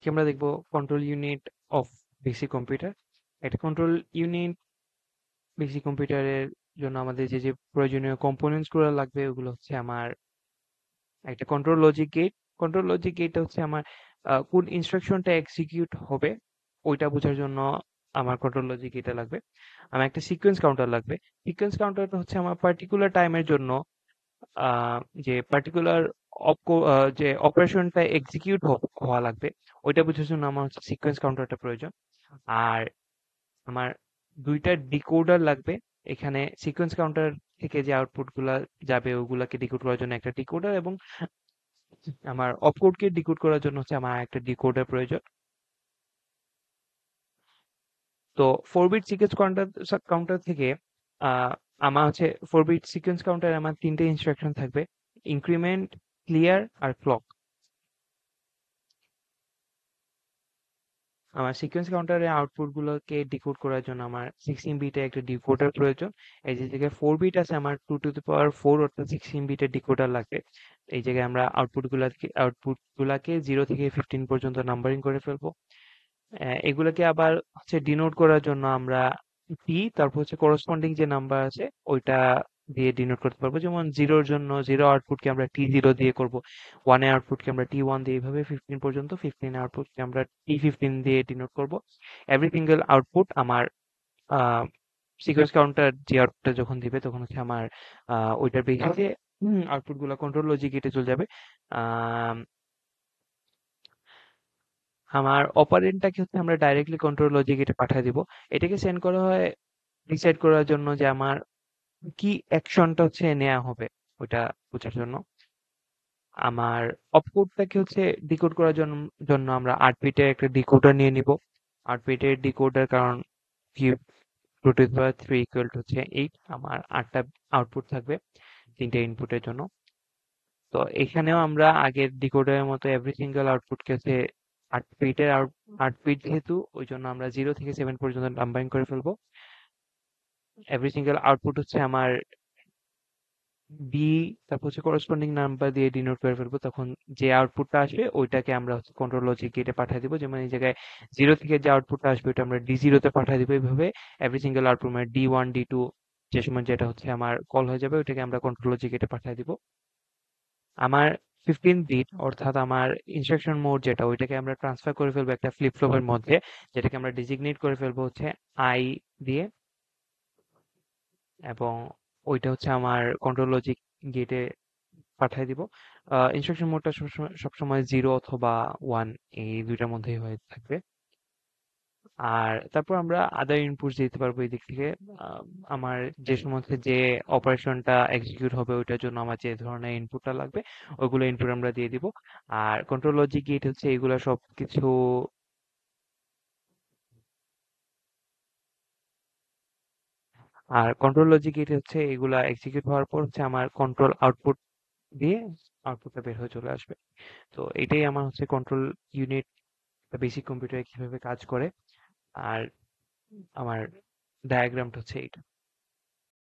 আজকে আমরা দেখব control unit of basic computer. একটা কন্ট্রোল ইউনিট বেসিক কম্পিউটারের জন্য আমাদের যে প্রয়োজনীয় কম্পোনেন্টস গুলো লাগবে ওগুলো হচ্ছে আমার একটা control logic gate. Control logic গেটটা হচ্ছে আমার কোন ইনস্ট্রাকশনটা এক্সিকিউট হবে ওইটা বোঝার জন্য আমার কন্ট্রোল লজিক গেটটা লাগবে। আমার একটা সিকোয়েন্স কাউন্টার লাগবে। সিকোয়েন্স কাউন্টারটা হচ্ছে আমার পার্টিকুলার টাইমের জন্য আহ, যে পার্টিকুলার যে অপারেশনটা এক্সিকিউট হওয়া লাগবে ওইটা বোঝার জন্য আমার হচ্ছে সিকোয়েন্স কাউন্টারটা প্রয়োজন। আর আমার দুইটা ডিকোডার লাগবে। এখানে সিকোয়েন্স কাউন্টার থেকে যে আউটপুট গুলা যাবে ওগুলাকে ডিকোড করার জন্য একটা ডিকোডার, এবং আমার অপকোডকে ডিকোড করার জন্য হচ্ছে আমার একটা ডিকোডার প্রয়োজন। তো 4 বিট সিকোয়েন্স কাউন্টার কাউন্টার থেকে আহ, আমার হচ্ছে 4 বিট সিকোয়েন্স কাউন্টার আমার তিনটে ইনস্ট্রাকশন থাকবে: ইনক্রিমেন্ট, ক্লিয়ার আর ক্লক। আমার সিকোয়েন্স কাউন্টারের আউটপুট গুলোকে ডিকোড করার জন্য আমার 16 বিটে একটা ডিকোডার প্রয়োজন। এই যে জায়গায় 4 বিট আছে, আমার 2 টু দি পাওয়ার 4 অর্থাৎ 16 বিটের ডিকোডার লাগবে। এই জায়গায় আমরা আউটপুট গুলাকে 0 থেকে 15 পর্যন্ত নাম্বারিং করে ফেলবো। এগুলাকে আবার হচ্ছে ডিনোট করার জন্য আমরা টি, তারপর হচ্ছে করসপন্ডিং যে নাম্বার আছে ওইটা দিয়ে ডিনোট করতে পারবো। যেমন জিরোর জন্য জিরো আউটপুটকে আমরা T0 দিয়ে করব, ওয়ানের আউটপুটকে আমরা T1 দিয়ে, এইভাবে 15 পর্যন্ত 15 আউটপুটকে আমরা T15 দিয়ে ডিনোট করব। এভরি সিঙ্গেল আউটপুট আমার সিকোয়েন্স কাউন্টার যে আউটপুটটা যখন দিবে তখন হচ্ছে আমার ওইটার বেসিসে আউটপুট গুলা কন্ট্রোল লজিক গেটে চলে যাবে। আহ আমার অপারেন্ডটাকে হচ্ছে আমরা ডাইরেক্টলি কন্ট্রোল লজিক গেটে পাঠিয়ে দিব। এটাকে সেন্ড করা হয় ডিসাইড করার জন্য যে আমার কি অ্যাকশনটা হচ্ছে নেওয়া হবে ওইটা বোঝার জন্য। আমার অপকোডটাকে হচ্ছে ডিকোড করার জন্য আমরা 8 বিটের একটা ডিকোডার নিয়ে নিব। 8 বিটের ডিকোডার, কারণ cube 2 to the power 3 equal to হচ্ছে 8। আমার 8টা আউটপুট থাকবে তিনটে ইনপুটের জন্য। তো এখানেও আমরা আগের ডিকোডারের মতো এভরি সিঙ্গেল আউটপুটকে হচ্ছে 8 বিটের 8 বিট যেহেতু, ওই জন্য আমরা 0 থেকে 7 পর্যন্ত নাম্বারিং করে ফেলবো। এভরি সিঙ্গেল আউটপুট হচ্ছে আমার বি, তারপর হচ্ছে করসপন্ডিং নাম্বার দিয়ে ডিনোট করে ফেলবো। তখন যে আউটপুটটা আসবে ওইটাকে আমরা হচ্ছে কন্ট্রোল লজিক গেটে পাঠিয়ে দিব। যেমন এই জায়গায় 0 থেকে যে আউটপুটটা আসবে ওটা আমরা D0-তে পাঠিয়ে দিব। এইভাবে এভরি সিঙ্গেল আউটপুট মানে D1 D2 যে সময় যেটা হচ্ছে আমার কল হয়ে যাবে ওইটাকে আমরা কন্ট্রোল লজিক গেটে পাঠিয়ে দিব। আমার 15 বিট অর্থাৎ আমার ইনস্ট্রাকশন মোড যেটা, ওইটাকে আমরা ট্রান্সফার করে ফেলবো একটা ফ্লিপ ফ্লপের মধ্যে, যেটাকে আমরা ডিজিগনেট করে ফেলবো হচ্ছে আই দিয়ে, এবং ওইটা হচ্ছে আমার কন্ট্রোল লজিক গেটে পাঠিয়ে দিব। ইনস্ট্রাকশন মোডটা সবসময় 0 অথবা 1, এই দুইটার মধ্যেই হয়ে থাকবে। আর তারপর আমরা আদার ইনপুট দিতে পারবো এই দিক থেকে। আহ, আমার যে সমস্ত যে অপারেশনটা এক্সিকিউট হবে ওইটার জন্য আমার যে ধরনের ইনপুটটা লাগবে ওইগুলো ইনপুট আমরা দিয়ে দিব। আর কন্ট্রোল লজিক গেট হচ্ছে এগুলা সবকিছু। আর কন্ট্রোল লজিক গেট হচ্ছে এগুলা এক্সিকিউট হওয়ার পর হচ্ছে আমার কন্ট্রোল আউটপুট দিয়ে আউটপুটটা বের হয়ে চলে আসবে। তো এটাই আমার হচ্ছে কন্ট্রোল ইউনিট বেসিক কম্পিউটারে কিভাবে কাজ করে। আর আমার ডায়াগ্রামটা হচ্ছে এইটা।